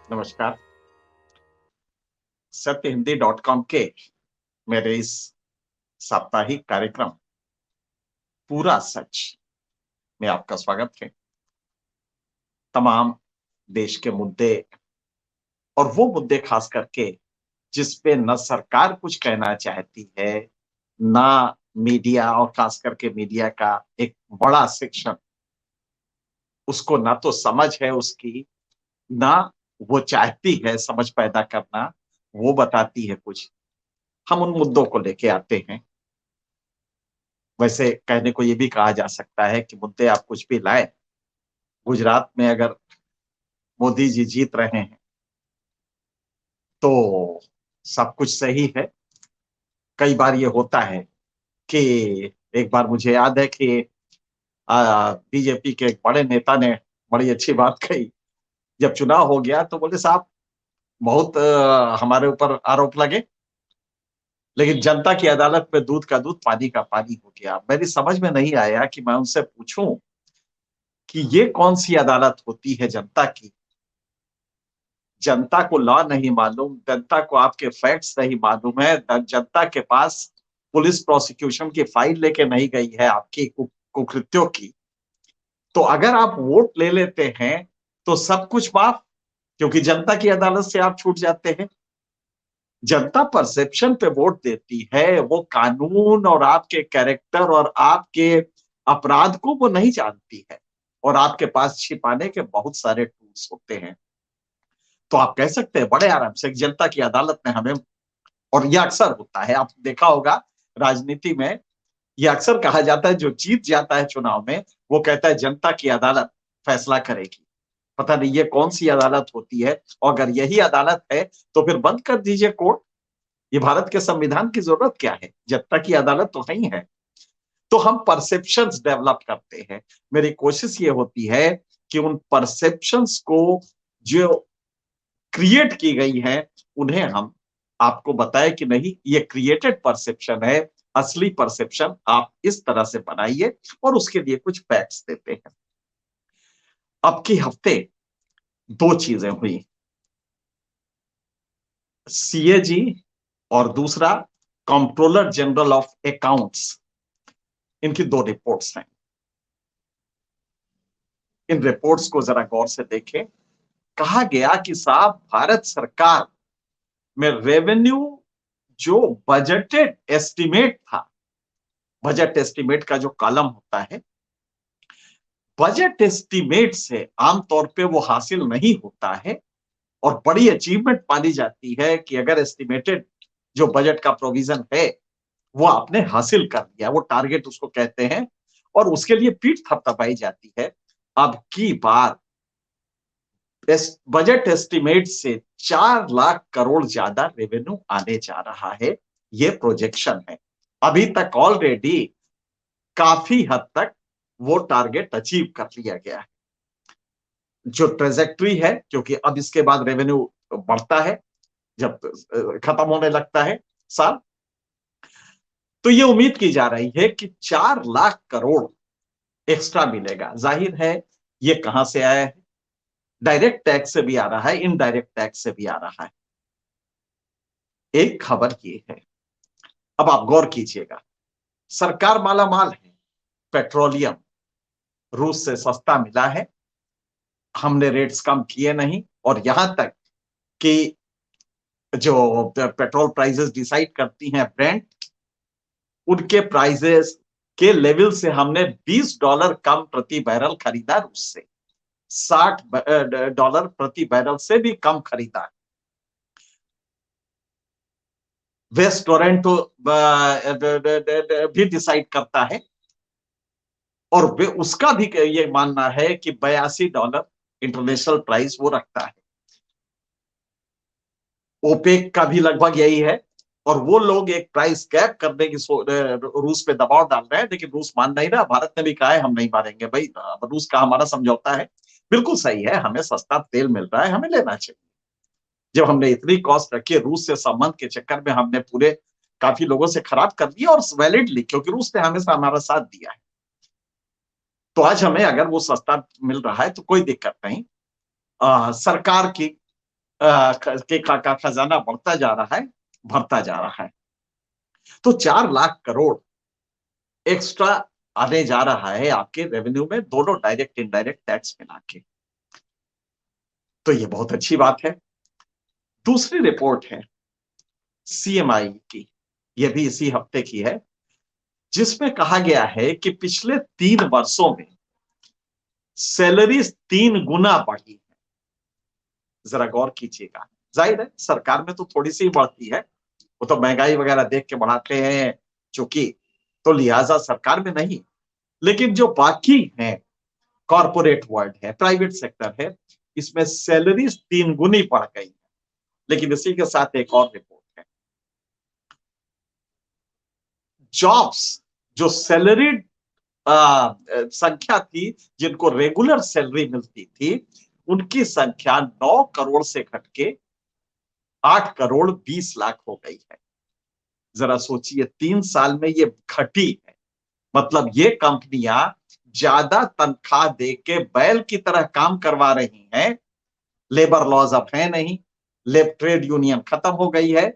नमस्कार। सत्यहिंदी.com के मेरे इस साप्ताहिक कार्यक्रम पूरा सच में आपका स्वागत है। तमाम देश के मुद्दे और वो मुद्दे खास करके जिस पे न सरकार कुछ कहना चाहती है, ना मीडिया और खास करके मीडिया का एक बड़ा सेक्शन उसको ना तो समझ है उसकी, ना वो चाहती है समझ पैदा करना, वो बताती है कुछ। हम उन मुद्दों को लेके आते हैं। वैसे कहने को ये भी कहा जा सकता है कि मुद्दे आप कुछ भी लाएं, गुजरात में अगर मोदी जी जीत रहे हैं तो सब कुछ सही है। कई बार ये होता है कि एक बार मुझे याद है कि बीजेपी के एक बड़े नेता ने बड़ी अच्छी बात कही। जब चुनाव हो गया तो बोले साहब बहुत हमारे ऊपर आरोप लगे, लेकिन जनता की अदालत में दूध का दूध पानी का पानी हो गया। मेरी समझ में नहीं आया कि मैं उनसे पूछूं कि ये कौन सी अदालत होती है जनता की। जनता को लॉ नहीं मालूम, जनता को आपके फैक्ट्स नहीं मालूम है, जनता के पास पुलिस प्रोसिक्यूशन की फाइल लेके नहीं गई है आपकी कुकृत्यों की। तो अगर आप वोट ले लेते हैं तो सब कुछ माफ, क्योंकि जनता की अदालत से आप छूट जाते हैं। जनता परसेप्शन पे वोट देती है, वो कानून और आपके कैरेक्टर और आपके अपराध को वो नहीं जानती है, और आपके पास छिपाने के बहुत सारे टूल्स होते हैं। तो आप कह सकते हैं बड़े आराम से जनता की अदालत ने हमें, और यह अक्सर होता है, आप देखा होगा राजनीति में, यह अक्सर कहा जाता है जो जीत जाता है चुनाव में वो कहता है जनता की अदालत फैसला करेगी। पता नहीं ये कौन सी अदालत होती है, और अगर यही अदालत है तो फिर बंद कर दीजिए कोर्ट। ये भारत के संविधान की जरूरत क्या है, जनता की अदालत तो नहीं है। तो हम परसेप्शंस डेवलप करते हैं। मेरी कोशिश ये होती है कि उन परसेप्शंस को जो क्रिएट की गई है उन्हें हम आपको बताए कि नहीं ये क्रिएटेड परसेप्शन है, असली परसेप्शन आप इस तरह से बनाइए, और उसके लिए कुछ फैक्ट्स देते हैं। अब के हफ्ते दो चीजें हुई, सीएजी और दूसरा कंट्रोलर जनरल ऑफ अकाउंट्स, इनकी दो रिपोर्ट्स हैं। इन रिपोर्ट्स को जरा गौर से देखें। कहा गया कि साहब भारत सरकार में रेवेन्यू जो बजटेड एस्टिमेट था, बजट एस्टिमेट का जो कॉलम होता है, बजट एस्टिमेट से आमतौर पे वो हासिल नहीं होता है, और बड़ी अचीवमेंट मानी जाती है कि अगर एस्टिमेटेड जो बजट का प्रोविजन है वो आपने हासिल कर लिया, वो टारगेट उसको कहते हैं, और उसके लिए पीठ थपथपाई जाती है। अब की बार बजट एस्टिमेट से 4 लाख करोड़ ज्यादा रेवेन्यू आने जा रहा है, ये प्रोजेक्शन है। अभी तक ऑलरेडी काफी हद तक वो टारगेट अचीव कर लिया गया है। जो ट्रेजेक्ट्री है, क्योंकि अब इसके बाद रेवेन्यू बढ़ता है जब खत्म होने लगता है साल, तो ये उम्मीद की जा रही है कि 4 लाख करोड़ एक्स्ट्रा मिलेगा। जाहिर है ये कहां से आया है, डायरेक्ट टैक्स से भी आ रहा है, इनडायरेक्ट टैक्स से भी आ रहा है। एक खबर ये है, अब आप गौर कीजिएगा, सरकार माला माल है, पेट्रोलियम रूस से सस्ता मिला है, हमने रेट्स कम किए नहीं, और यहां तक कि जो पेट्रोल प्राइसेस डिसाइड करती हैं ब्रेंट, उनके प्राइसेस के लेवल से हमने $20 कम प्रति बैरल खरीदा रूस से, $60 प्रति बैरल से भी कम खरीदा। वेस्ट टोरेंटो भी डिसाइड करता है, और वे उसका भी ये मानना है कि $82 इंटरनेशनल प्राइस वो रखता है। ओपेक का भी लगभग यही है, और वो लोग एक प्राइस कैप करने की रूस पे दबाव डाल रहे हैं, लेकिन रूस मान नहीं रहा। भारत ने भी कहा है हम नहीं मानेंगे भाई, रूस का हमारा समझौता है। बिल्कुल सही है, हमें सस्ता तेल मिल रहा है, हमें लेना चाहिए। जब हमने इतनी कॉस्ट रखी है, रूस से संबंध के चक्कर में हमने पूरे काफी लोगों से खराब कर दिया, और वैलिडली, क्योंकि रूस ने हमेशा हमारा साथ दिया है। तो आज हमें अगर वो सस्ता मिल रहा है तो कोई दिक्कत नहीं। सरकार की का खजाना बढ़ता जा रहा है, भरता जा रहा है। तो 4 लाख करोड़ एक्स्ट्रा आने जा रहा है आपके रेवेन्यू में, दोनों डायरेक्ट इनडायरेक्ट टैक्स मिला के। तो ये बहुत अच्छी बात है। दूसरी रिपोर्ट है सीएमआई की, यह भी इसी हफ्ते की है, जिसमें कहा गया है कि पिछले 3 वर्षों में सैलरीज 3 गुना बढ़ी है। जरा गौर कीजिएगा। जाहिर है सरकार में तो थोड़ी सी बढ़ती है, वो तो महंगाई वगैरह देख के बढ़ाते हैं चूंकि, तो लिहाजा सरकार में नहीं। लेकिन जो बाकी है, कॉरपोरेट वर्ल्ड है, प्राइवेट सेक्टर है, इसमें सैलरीज 3 गुनी बढ़ गई है। लेकिन इसी के साथ एक और रिपोर्ट है, जॉब्स जो सैलरीड संख्या थी, जिनको रेगुलर सैलरी मिलती थी, उनकी संख्या 9 करोड़ से घट के 8 करोड़ 20 लाख हो गई है। जरा सोचिए, 3 साल में ये घटी है। मतलब ये कंपनियां ज्यादा तनख्वाह दे के बैल की तरह काम करवा रही हैं। लेबर लॉज अब है नहीं, लेब ट्रेड यूनियन खत्म हो गई है,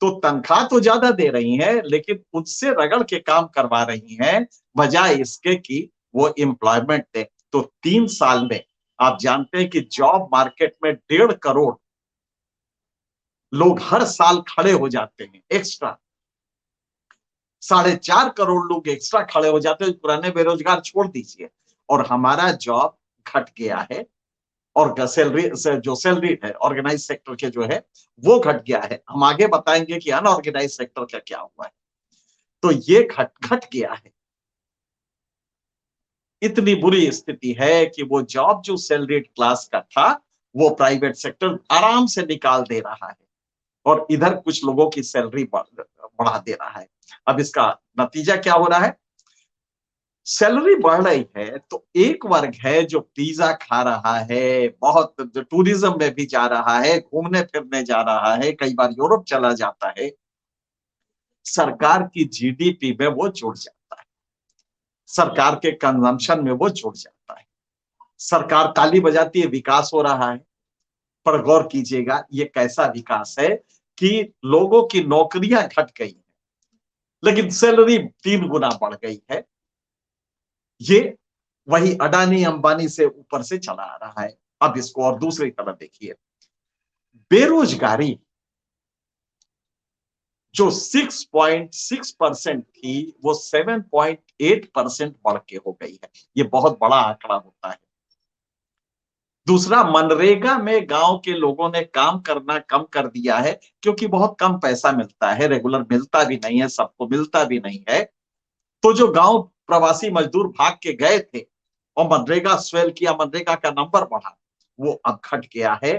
तो तनख्वाह तो ज्यादा दे रही हैं, लेकिन उनसे रगड़ के काम करवा रही हैं, बजाय इसके कि वो एम्प्लॉयमेंट दे। तो 3 साल में आप जानते हैं कि जॉब मार्केट में 1.5 करोड़ लोग हर साल खड़े हो जाते हैं एक्स्ट्रा। 4.5 करोड़ लोग एक्स्ट्रा खड़े हो जाते हैं, पुराने बेरोजगार छोड़ दीजिए। और हमारा जॉब घट गया है, और सैलरी जो सैलरी है ऑर्गेनाइज सेक्टर के जो है वो घट गया है। हम आगे बताएंगे कि अनऑर्गेनाइज सेक्टर का क्या हुआ है। तो ये घट घट गया है। इतनी बुरी स्थिति है कि वो जॉब जो सैलरीड क्लास का था, वो प्राइवेट सेक्टर आराम से निकाल दे रहा है, और इधर कुछ लोगों की सैलरी बढ़ा दे रहा है। अब इसका नतीजा क्या हो रहा है? सैलरी बढ़ रही है तो एक वर्ग है जो पिज्जा खा रहा है, बहुत टूरिज्म में भी जा रहा है, घूमने फिरने जा रहा है, कई बार यूरोप चला जाता है, सरकार की जीडीपी में वो जुड़ जाता है, सरकार के कंजम्पशन में वो जुड़ जाता है। सरकार ताली बजाती है, विकास हो रहा है। पर गौर कीजिएगा, ये कैसा विकास है कि लोगों की नौकरियां घट गई हैं, लेकिन सैलरी 3 गुना बढ़ गई है। ये वही अडानी अंबानी से ऊपर से चला आ रहा है। अब इसको और दूसरी तरफ देखिए, बेरोजगारी जो 6.6% थी, वो 7.8% बढ़ के हो गई है। ये बहुत बड़ा आंकड़ा होता है। दूसरा, मनरेगा में गांव के लोगों ने काम करना कम कर दिया है, क्योंकि बहुत कम पैसा मिलता है, रेगुलर मिलता भी नहीं है, सबको मिलता भी नहीं है। तो जो गांव प्रवासी मजदूर भाग के गए थे और मनरेगा स्वेल किया, मनरेगा का नंबर बढ़ा, वो अब घट गया है।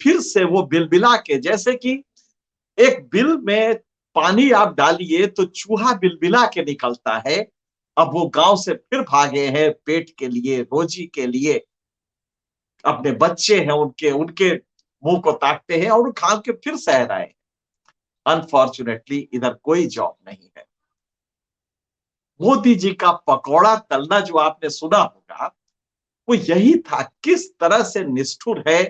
फिर से वो बिलबिला के, जैसे कि एक बिल में पानी आप डालिए तो चूहा बिलबिला के निकलता है। अब वो गांव से फिर भागे हैं पेट के लिए, रोजी के लिए, अपने बच्चे हैं उनके उनके मुंह को ताकते हैं, और वो खा के फिर सह रहे हैं। अनफॉर्चुनेटली इधर कोई जॉब नहीं है। मोदी जी का पकौड़ा तलना जो आपने सुना होगा, वो यही था। किस तरह से निष्ठुर है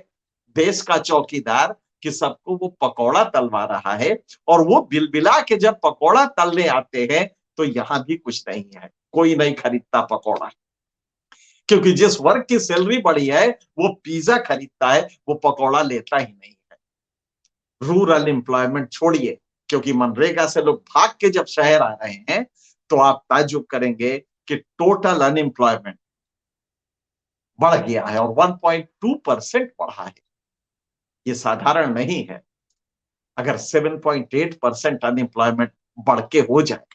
देश का चौकीदार कि सबको वो पकौड़ा तलवा रहा है, और वो बिलबिला के जब पकौड़ा तलने आते हैं तो यहां भी कुछ नहीं है, कोई नहीं खरीदता पकौड़ा। क्योंकि जिस वर्ग की सैलरी बढ़ी है वो पिज्जा खरीदता है, वो पकौड़ा लेता ही नहीं है। रूरल एम्प्लॉयमेंट छोड़िए, क्योंकि मनरेगा से लोग भाग के जब शहर आ रहे हैं, तो आप ताज्जुब करेंगे कि टोटल अनएम्प्लॉयमेंट बढ़ गया है, और 1.2% बढ़ा है। ये साधारण नहीं है। अगर 7.8% अनएम्प्लॉयमेंट बढ़ के हो जाए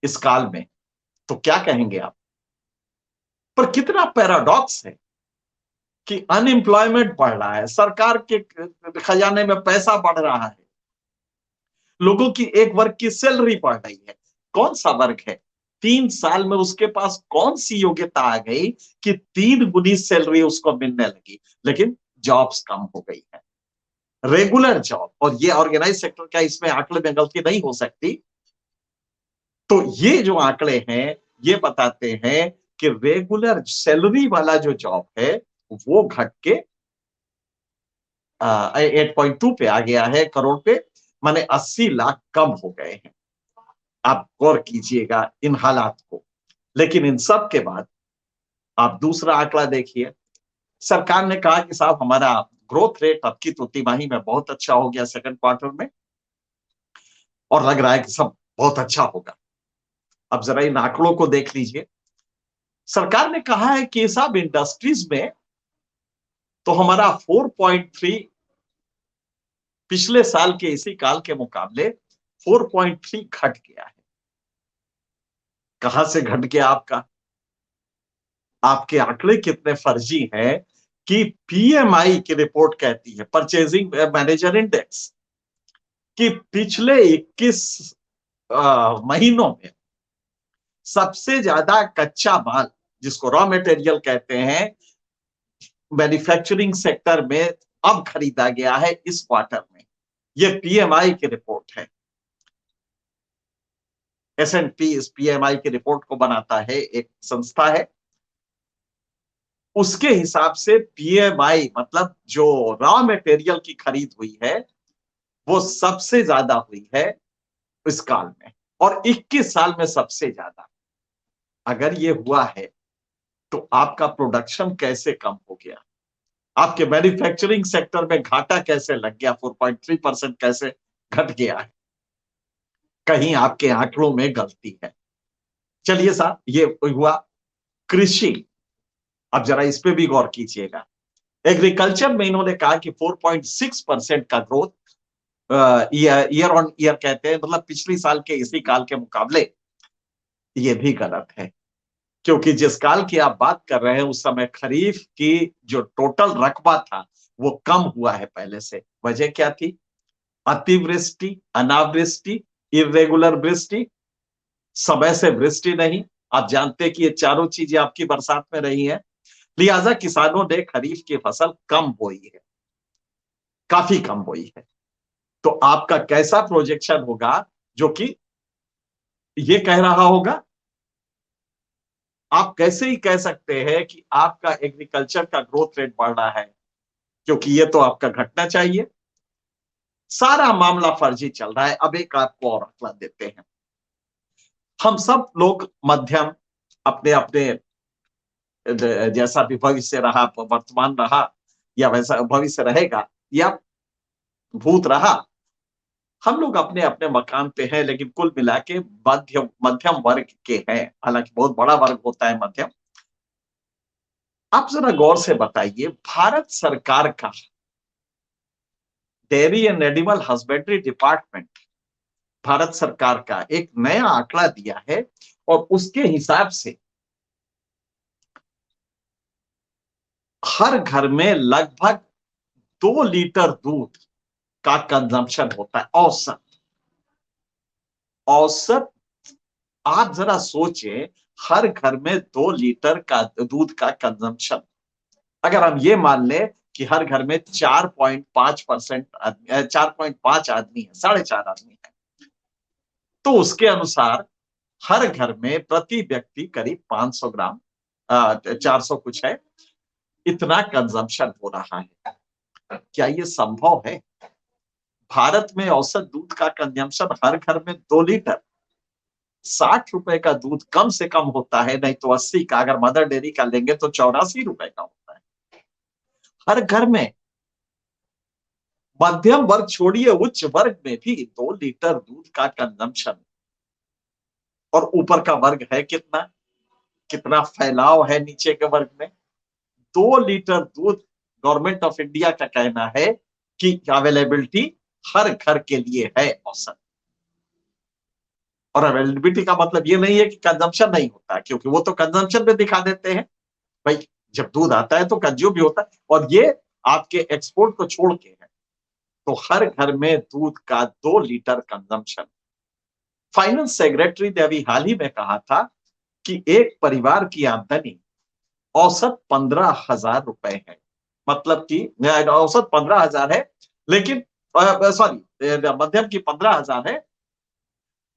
इस काल में, तो क्या कहेंगे आप? पर कितना पैराडॉक्स है कि अनएम्प्लॉयमेंट बढ़ रहा है, सरकार के खजाने में पैसा बढ़ रहा है, लोगों की एक वर्ग की सैलरी बढ़ रही है। कौन सा वर्ग है 3 साल में उसके पास कौन सी योग्यता आ गई कि 3 गुनी सैलरी उसको मिलने लगी? लेकिन जॉब्स कम हो गई है, रेगुलर जॉब। और ये ऑर्गेनाइज सेक्टर का, इसमें आंकड़े में गलती नहीं हो सकती। तो ये जो आंकड़े हैं ये बताते हैं कि रेगुलर सैलरी वाला जो जॉब है वो घट के 8.2 पे आ गया है करोड़ पे, माने 80 लाख कम हो गए हैं। आप गौर कीजिएगा इन हालात को। लेकिन इन सब के बाद आप दूसरा आंकड़ा देखिए, सरकार ने कहा कि साहब हमारा ग्रोथ रेट अब की तो तिमाही में बहुत अच्छा हो गया सेकंड क्वार्टर में, और लग रहा है कि सब बहुत अच्छा होगा। अब जरा इन आंकड़ों को देख लीजिए। सरकार ने कहा है कि साहब इंडस्ट्रीज में तो हमारा 4.3 पिछले साल के इसी काल के मुकाबले 4.3 घट गया है। कहां से घट गया आपका? आपके आंकड़े कितने फर्जी हैं कि पीएमआई की रिपोर्ट कहती है, परचेजिंग मैनेजर इंडेक्स, कि पिछले 21 महीनों में सबसे ज्यादा कच्चा माल, जिसको रॉ मटेरियल कहते हैं, मैन्युफैक्चरिंग सेक्टर में अब खरीदा गया है इस क्वार्टर में। यह पीएमआई की रिपोर्ट है। एस&पी इस पीएमआई की रिपोर्ट को बनाता है, एक संस्था है। उसके हिसाब से पीएमआई मतलब जो रॉ मटेरियल की खरीद हुई है वो सबसे ज्यादा हुई है इस काल में, और 21 साल में सबसे ज्यादा। अगर ये हुआ है तो आपका प्रोडक्शन कैसे कम हो गया? आपके मैन्युफैक्चरिंग सेक्टर में घाटा कैसे लग गया? 4.3% कैसे घट गया है? कहीं आपके आंकड़ों में गलती है। चलिए साहब, ये हुआ कृषि। अब जरा इस पे भी गौर कीजिएगा। एग्रीकल्चर में इन्होंने कहा कि 4.6% का ग्रोथ ईयर ऑन ईयर कहते हैं, मतलब पिछली साल के इसी काल के मुकाबले। ये भी गलत है, क्योंकि जिस काल की आप बात कर रहे हैं उस समय खरीफ की जो टोटल रकबा था वो कम हुआ है पहले से। वजह क्या थी? अतिवृष्टि, अनावृष्टि, इरेगुलर वृष्टि, समय से वृष्टि नहीं। आप जानते हैं कि ये चारों चीजें आपकी बरसात में रही है, लिहाजा किसानों ने खरीफ की फसल कम बोई है, काफी कम बोई है। तो आपका कैसा प्रोजेक्शन होगा जो कि ये कह रहा होगा? आप कैसे ही कह सकते हैं कि आपका एग्रीकल्चर का ग्रोथ रेट बढ़ रहा है, क्योंकि ये तो आपका घटना चाहिए। सारा मामला फर्जी चल रहा है। अब एक आपको और आंकड़ा देते हैं। हम सब लोग मध्यम, अपने अपने जैसा भी भविष्य रहा, वर्तमान रहा या वैसा भविष्य रहेगा या भूत रहा, हम लोग अपने अपने मकान पे हैं, लेकिन कुल मिला के मध्यम मध्यम वर्ग के हैं। हालांकि बहुत बड़ा वर्ग होता है मध्यम। आप जरा गौर से बताइए, भारत सरकार का dairy and animal husbandry department, Bharat सरकार का एक नया आंकड़ा दिया है, और उसके हिसाब से हर घर में लगभग 2 लीटर दूध का कंजम्पशन होता है, औसत। औसत आप जरा सोचें, हर घर में 2 लीटर का दूध का कंजम्पशन। अगर हम ये मान लें कि हर घर में 4.5% 4.5 आदमी है, 4.5 आदमी है, तो उसके अनुसार हर घर में प्रति व्यक्ति करीब 500 ग्राम, 400 कुछ है, इतना कंजम्पशन हो रहा है। क्या ये संभव है? भारत में औसत दूध का कंजम्पशन हर घर में 2 लीटर, 60 रुपए का दूध कम से कम होता है, नहीं तो 80 का। अगर मदर डेयरी का लेंगे तो 84 रुपए का होता है हर घर में। मध्यम वर्ग छोड़िए, उच्च वर्ग में भी 2 लीटर दूध का कंजम्पशन। और ऊपर का वर्ग है कितना, कितना फैलाव है नीचे के वर्ग में। 2 लीटर दूध, गवर्नमेंट ऑफ इंडिया का कहना है कि अवेलेबिलिटी हर घर के लिए है औसत। और अवेलेबिलिटी का मतलब ये नहीं है कि कंजम्पशन नहीं होता, क्योंकि वो तो कंजम्पशन में दिखा देते हैं भाई, जब दूध आता है तो कंज्यूम भी होता है। और ये आपके एक्सपोर्ट को छोड़ के है। तो हर घर में दूध का 2 लीटर कंजम्पशन। फाइनेंस सेक्रेटरी ने अभी हाल ही में कहा था कि एक परिवार की आमदनी औसत 15,000 रुपए है। मतलब कि औसत 15,000 है, लेकिन सॉरी, मध्यम की 15,000 है।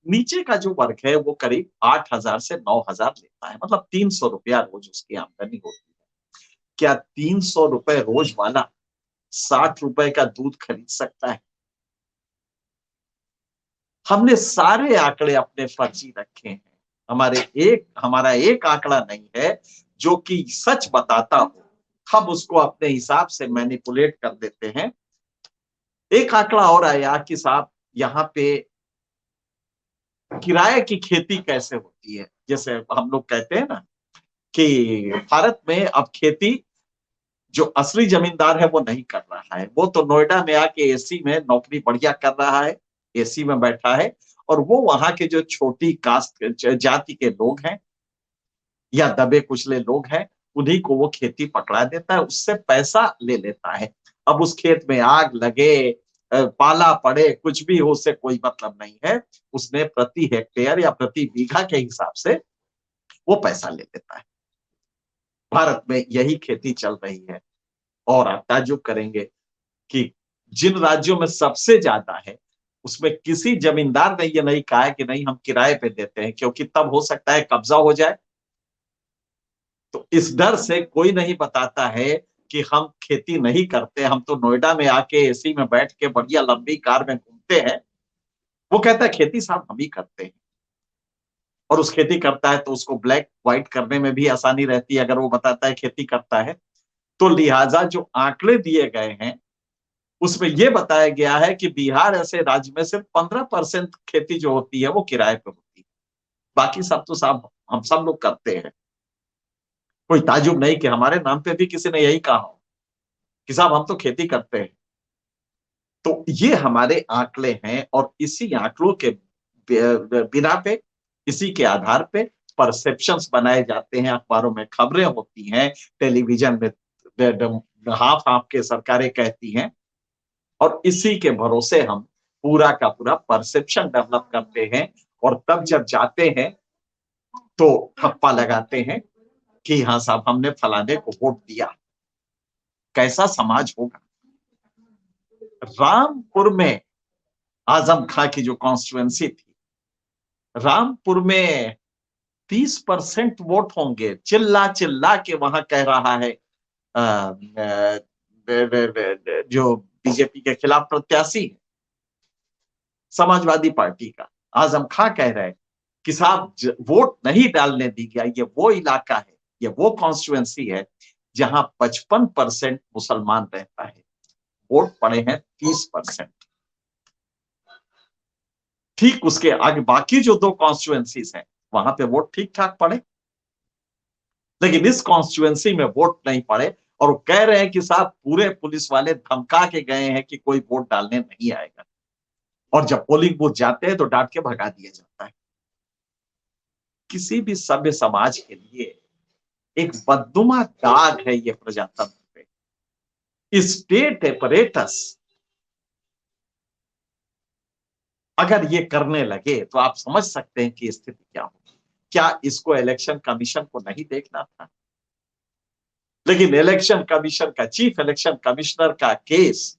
नीचे का जो वर्ग है वो करीब 8,000 से 9,000 लेता है, मतलब 300 रुपया रोज उसकी आमदनी होती है। क्या 300 रुपए रोज वाला 60 रुपए का दूध खरीद सकता है। हमने सारे आंकड़े अपने फर्जी रखे हैं। हमारा एक आंकड़ा नहीं है जो कि सच बताता हो। हम उसको अपने हिसाब से मैनिपुलेट कर देते हैं। एक आंकड़ा और आया कि साहब यहाँ पे किराए की खेती कैसे होती है। जैसे हम लोग कहते हैं ना कि भारत में अब खेती जो असली जमींदार है वो नहीं कर रहा है। वो तो नोएडा में आके एसी में नौकरी बढ़िया कर रहा है, एसी में बैठा है, और वो वहां के जो छोटी कास्ट जाति के लोग हैं या दबे कुचले लोग हैं, उन्हीं को वो खेती पकड़ा देता है, उससे पैसा ले लेता है। अब उस खेत में आग लगे, पाला पड़े, कुछ भी हो, उससे कोई मतलब नहीं है। उसने प्रति हेक्टेयर या प्रति बीघा के हिसाब से वो पैसा ले लेता है। भारत में यही खेती चल रही है। और आप ताज्जुब करेंगे कि जिन राज्यों में सबसे ज्यादा है, उसमें किसी जमींदार ने ये नहीं कहा है कि नहीं हम किराए पे देते हैं, क्योंकि तब हो सकता है कब्जा हो जाए। तो इस डर से कोई नहीं बताता है कि हम खेती नहीं करते, हम तो नोएडा में आके एसी में बैठ के बढ़िया लंबी कार में घूमते हैं। वो कहता है खेती साहब हम ही करते हैं। और उस खेती करता है तो उसको ब्लैक व्हाइट करने में भी आसानी रहती है अगर वो बताता है खेती करता है। तो लिहाजा जो आंकड़े दिए गए हैं उसमें यह बताया गया है कि बिहार ऐसे राज्य में सिर्फ 15% खेती जो होती है वो किराए पे होती है। बाकी सब तो साहब हम सब लोग करते हैं। कोई ताजुब नहीं कि हमारे नाम पे भी किसी ने यही कहा हो कि साहब हम तो खेती करते हैं। तो ये हमारे आंकड़े हैं, और इसी आंकड़ों के बिना पे, इसी के आधार पे परसेप्शंस बनाए जाते हैं, अखबारों में खबरें होती हैं, टेलीविजन में हाफ हाफ के सरकारें कहती हैं, और इसी के भरोसे हम पूरा का पूरा परसेप्शन डेवलप करते हैं। और तब जब जाते हैं तो ठप्पा लगाते हैं कि हाँ साहब हमने फलाने को वोट दिया। कैसा समाज होगा। रामपुर में आजम खां की जो कॉन्स्टिट्युएंसी थी, रामपुर में 30% वोट होंगे, चिल्ला चिल्ला के वहां कह रहा है जो बीजेपी के खिलाफ प्रत्याशी है, समाजवादी पार्टी का आजम खां कह रहे हैं कि साहब वोट नहीं डालने दी गया। ये वो इलाका है, ये वो कॉन्स्टिट्युएंसी है जहां 55% मुसलमान रहता है, वोट पड़े हैं 30%। ठीक उसके आगे बाकी जो दो कॉन्स्टिट्युएंसीज हैं वहां पे वोट ठीक ठाक पड़े, लेकिन इस कॉन्स्टिट्युएंसी में वोट नहीं पड़े। और वो कह रहे हैं कि साहब पूरे पुलिस वाले धमका के गए हैं कि कोई वोट डालने नहीं आएगा, और जब पोलिंग बूथ जाते हैं तो डांट के भगा दिया जाता है। किसी भी सभ्य समाज के लिए एक बदनुमा दाग है ये प्रजातंत्र पे। स्टेट एपरेटस अगर ये करने लगे तो आप समझ सकते हैं कि स्थिति क्या होगी। क्या इसको इलेक्शन कमीशन को नहीं देखना था? लेकिन इलेक्शन कमीशन का, चीफ इलेक्शन कमिश्नर का केस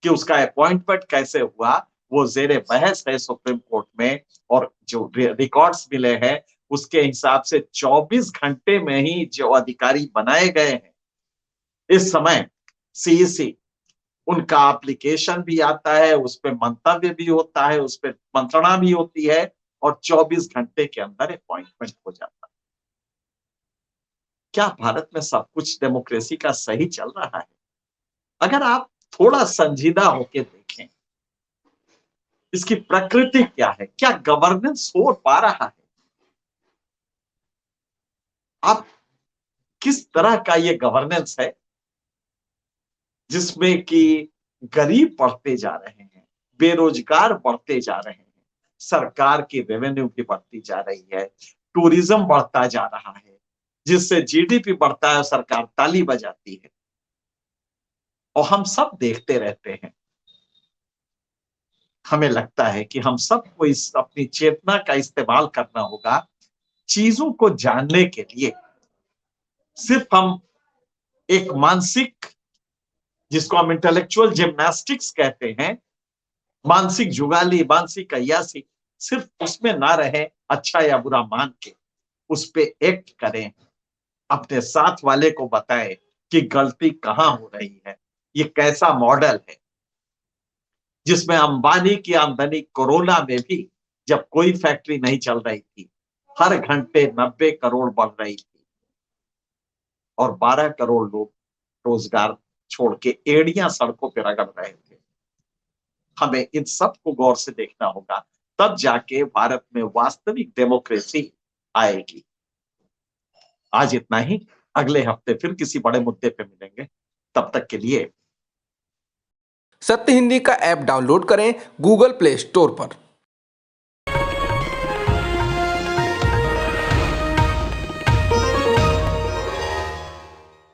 कि उसका अपॉइंटमेंट कैसे हुआ वो जेरे बहस है सुप्रीम कोर्ट में। और जो रिकॉर्ड्स मिले हैं उसके हिसाब से 24 घंटे में ही जो अधिकारी बनाए गए हैं इस समय सीईसी, उनका एप्लीकेशन भी आता है, उस पर मंतव्य भी होता है, उस पर मंत्रणा भी होती है, और 24 घंटे के अंदर अपॉइंटमेंट हो जाता है। क्या भारत में सब कुछ डेमोक्रेसी का सही चल रहा है? अगर आप थोड़ा संजीदा होके देखें इसकी प्रकृति क्या है, क्या गवर्नेंस हो पा रहा है, आप किस तरह का ये गवर्नेंस है जिसमें कि गरीब बढ़ते जा रहे हैं, बेरोजगार बढ़ते जा रहे हैं, सरकार की रेवेन्यू भी बढ़ती जा रही है, टूरिज्म बढ़ता जा रहा है, जिससे जीडीपी बढ़ता है, सरकार ताली बजाती है, और हम सब देखते रहते हैं। हमें लगता है कि हम सबको इस अपनी चेतना का इस्तेमाल करना होगा चीजों को जानने के लिए। सिर्फ हम एक मानसिक, जिसको हम इंटेलेक्चुअल जिम्नास्टिक्स कहते हैं, मानसिक जुगाली, मानसिक अय्यासी, सिर्फ उसमें ना रहे, अच्छा या बुरा मान के उस पे एक्ट करें, अपने साथ वाले को बताएं कि गलती कहां हो रही है। ये कैसा मॉडल है जिसमें अंबानी की आमदनी कोरोना में भी, जब कोई फैक्ट्री नहीं चल रही थी, हर घंटे 90 करोड़ बढ़ रही थी और 12 करोड़ लोग रोजगार छोड़ के एड़ियां सड़कों पर रगड़ रहे थे। हमें इन सब को गौर से देखना होगा, तब जाके भारत में वास्तविक डेमोक्रेसी आएगी। आज इतना ही, अगले हफ्ते फिर किसी बड़े मुद्दे पे मिलेंगे। तब तक के लिए सत्य हिंदी का ऐप डाउनलोड करें गूगल प्ले स्टोर पर।